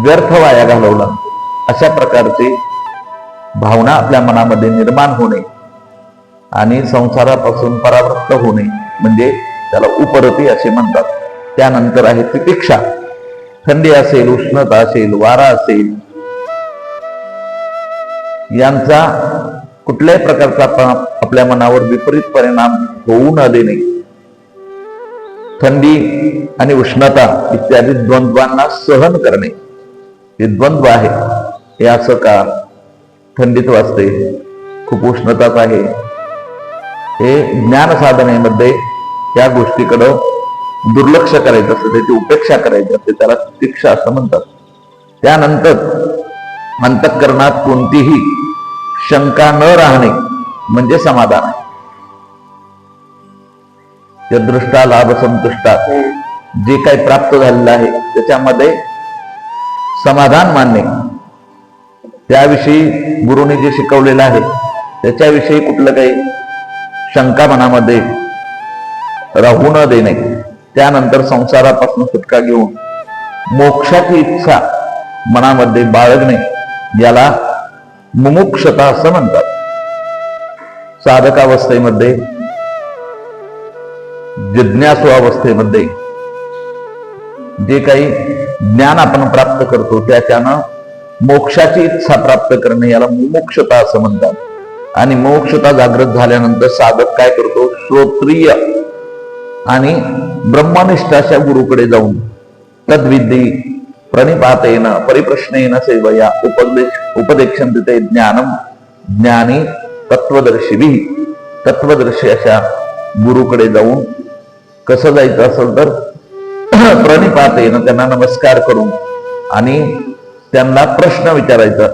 व्यर्थ वाया घालवला, अशा प्रकारचे भावना आपल्या मनामध्ये निर्माण होणे आणि संसारापासून परावृत्त होणे म्हणजे त्याला उपरती असे म्हणतात. त्यानंतर आहे तितिक्षा. थंडी असेल, उष्णता असेल, वारा असेल, यांचा कुठल्याही प्रकारचा आपल्या मनावर विपरीत परिणाम होऊ न देणे. थंडी आणि उष्णता इत्यादी द्वंद्वांना सहन करणे. हे द्वंद्व आहे, हे असं का, थंडीत वाजते, खूप उष्णताच आहे, हे ज्ञान साधनेमध्ये त्या गोष्टीकडं दुर्लक्ष करायचं असतं, त्याची उपेक्षा करायची असते, त्याला तितिक्षा असं म्हणतात. त्यानंतर अंतःकरणात कोणतीही शंका न राहणे म्हणजे समाधान आहे. यदृष्टा लाभ संतुष्टा, जे काही प्राप्त झालेलं आहे त्याच्यामध्ये समाधान मानणे, त्याविषयी गुरुने जे शिकवलेलं आहे त्याच्याविषयी कुठलं काही शंका मनामध्ये राहू न देणे, त्यानंतर संसारापासून सुटका घेऊन मोक्षाची इच्छा मनामध्ये बाळगणे, याला मुमुक्षता असं म्हणतात. साधकावस्थेमध्ये, जिज्ञासू अवस्थेमध्ये जे काही ज्ञान आपण प्राप्त करतो त्याच्यानं मोक्षाची इच्छा प्राप्त करणे, याला मुमुक्षता असं म्हणतात. आणि मोक्षता जागृत झाल्यानंतर साधक काय करतो, श्रोत्रिय आणि ब्रह्मनिष्ठ अशा गुरुकडे जाऊन तद्विद्धी प्रणिपातेन परिप्रश्नेन सेवया उपदेक्षन्ते ज्ञानम ज्ञानी तत्वदर्शिभिः, तत्वदर्शी अशा गुरुकडे जाऊन कसं जायचं असेल तर प्रणिपातेन, त्यांना नमस्कार करून आणि त्यांना प्रश्न विचारायचा,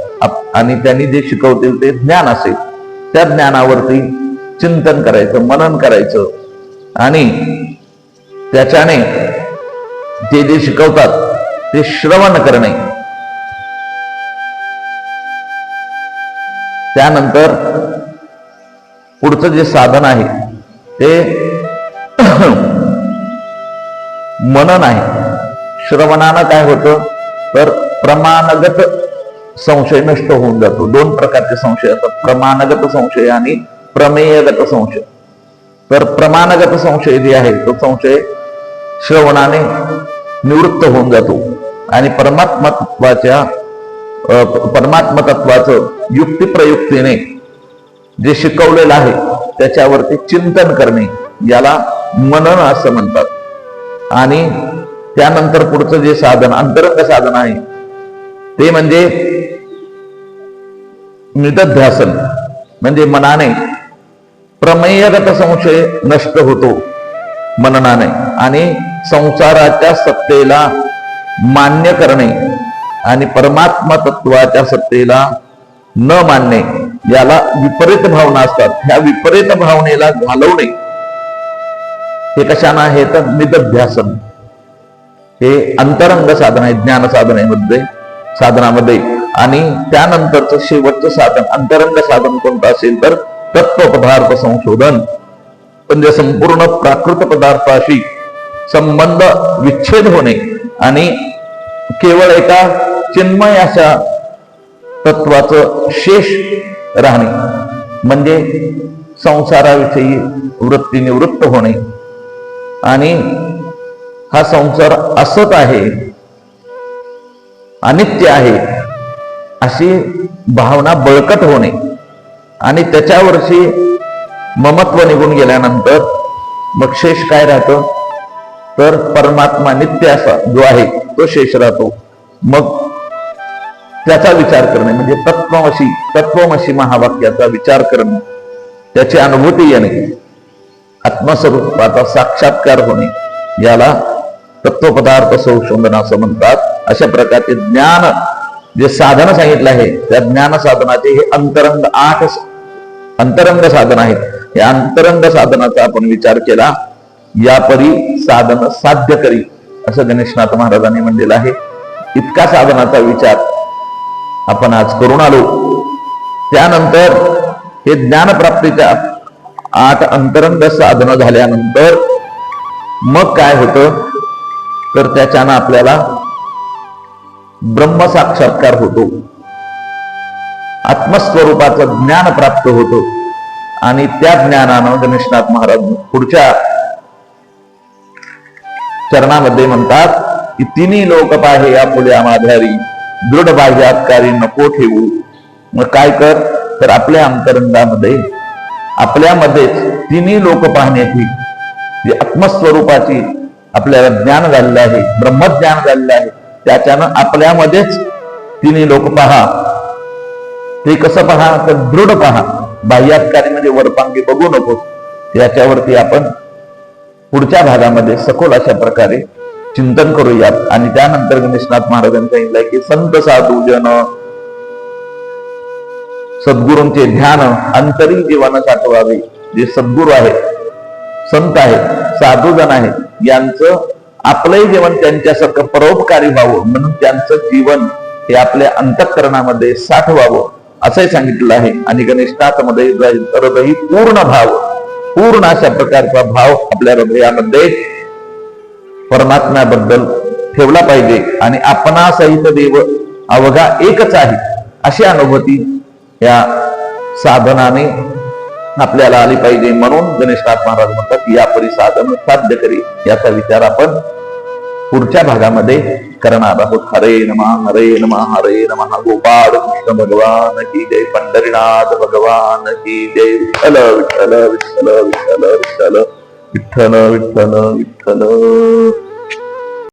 आणि त्यांनी जे शिकवतील ते ज्ञान असेल त्या ज्ञानावरती चिंतन करायचं, मनन करायचं, आणि त्याच्याने ते जे शिकवतात ते श्रवण करणे. त्यानंतर पुढचं जे साधन आहे ते मनन आहे. श्रवणानं काय होतं तर प्रमाणगत संशय नष्ट होऊन जातो. दोन प्रकारचे संशय असतात, प्रमाणगत संशय आणि प्रमेयगत संशय. तर प्रमाणगत संशय जे आहे तो संशय श्रवणाने निवृत्त होऊन जातो आणि परमात्मतत्वाचं युक्तिप्रयुक्तीने जे शिकवलेलं आहे त्याच्यावरती चिंतन करणे, याला मनन असं म्हणतात. आणि त्यानंतर पुढचं जे साधन, अंतरंग साधन आहे ते म्हणजे निदध्यासन, म्हणजे मनाने प्रमेयगत संशय नष्ट होतो मननाने, आणि संसाराच्या सत्तेला मान्य करणे आणि परमात्मा तत्वाच्या सत्तेला न मानणे, याला विपरीत भावना असतात. ह्या विपरीत भावनेला घालवणे हे कशाना आहे तर निदध्यासन. हे अंतरंग साधन आहे ज्ञान साधनामध्ये. आणि त्यानंतरचं शेवटचं साधन, अंतरंग साधन कोणतं असेल तर तत्वपदार्थ संशोधन, म्हणजे संपूर्ण प्राकृत पदार्थाशी संबंध विच्छेद होणे आणि केवळ एका चिन्मय अशा तत्वाचं शेष राहणे, म्हणजे संसाराविषयी वृत्ती निवृत्त होणे आणि हा संसार असत आहे, अनित्य आहे अशी भावना बळकट होणे, आणि त्याच्यावरची ममत्व निघून गेल्यानंतर मग शेष काय राहतं तर परमात्मा नित्य असा जो आहे तो शेष राहतो. मग त्याचा विचार करणे म्हणजे तत्वमसी महावाक्याचा विचार करणे, त्याची अनुभूती येणे, आत्मस्वरूपाचा साक्षात्कार होणे, याला तत्वपदार्थ संशोधन असं म्हणतात. अशा प्रकारचे ज्ञान जे साधन सांगितलं आहे त्या ज्ञान साधनाचे हे अंतरंग साधन आहे. या अंतरंग साधनाचा आपण विचार केला, यापरी साधन साध्य करी असं गणेशनाथ महाराजांनी म्हणलेलं आहे. इतका साधनाचा विचार आपण आज करून आलो. त्यानंतर हे ज्ञानप्राप्तीच्या 8 अंतरंग साधनं झाल्यानंतर मग काय होतं तर त्याच्यानं आपल्याला ब्रह्मसाक्षात्कार होतो, आत्मस्वरूपाचं ज्ञान प्राप्त होतो. आणि त्या ज्ञानानं गणेशनाथ महाराज पुढच्या चरणामध्ये म्हणतात की तिन्ही लोक पाहे आपुल्या माधारी दृढ बाह्यात्कारी नको ठेवू. मग काय कर तर आपल्या अंतरंगामध्ये आपल्यामध्येच तिन्ही लोक पाहण्याची जी आत्मस्वरूपाची आपल्याला ज्ञान झालेलं आहे, ब्रह्मज्ञान झालेलं आहे, त्याच्यानं आपल्यामध्येच तिन्ही लोक पहा. ते कसं पहा तर दृढ पहा. बाह्यात्कारी म्हणजे वरपांगी बघू नको, याच्यावरती आपण पुढच्या भागामध्ये सखोल अशा प्रकारे चिंतन करूयात. आणि त्यानंतर गणेशनाथ महाराजांनी सांगितलंय की संत साधू जन सद्गुरूंचे ध्यान अंतरी जीवन साठवावे. जे सद्गुरू आहेत, संत आहेत, साधूजन आहेत, यांचं आपलंही जीवन त्यांच्यासारखं परोपकारी व्हावं म्हणून त्यांचं जीवन हे आपल्या अंतःकरणामध्ये साठवावं असंही सांगितलं आहे. आणि गणेशनाथमध्ये हृदय पूर्ण भाव, पूर्ण अशा प्रकारचा भाव आपल्या हृदयामध्ये परमात्म्याबद्दल ठेवला पाहिजे. आणि आपणासहित देव अवघा एकच आहे अशी अनुभूती या साधनाने आपल्याला आली पाहिजे. म्हणून गणेशनाथ महाराज म्हणतात की यापरी साधन साध्य करी. याचा विचार आपण पुढच्या भागामध्ये करणार आहोत. हरे नमः हरे नमः हरे नमः. गोपाळ कृष्ण भगवान की जय. पंढरीनाथ भगवान की जय. विठ्ठल विठ्ठल विठ्ठल विठ्ठल विठ्ठल विठ्ठल विठ्ठल विठ्ठल.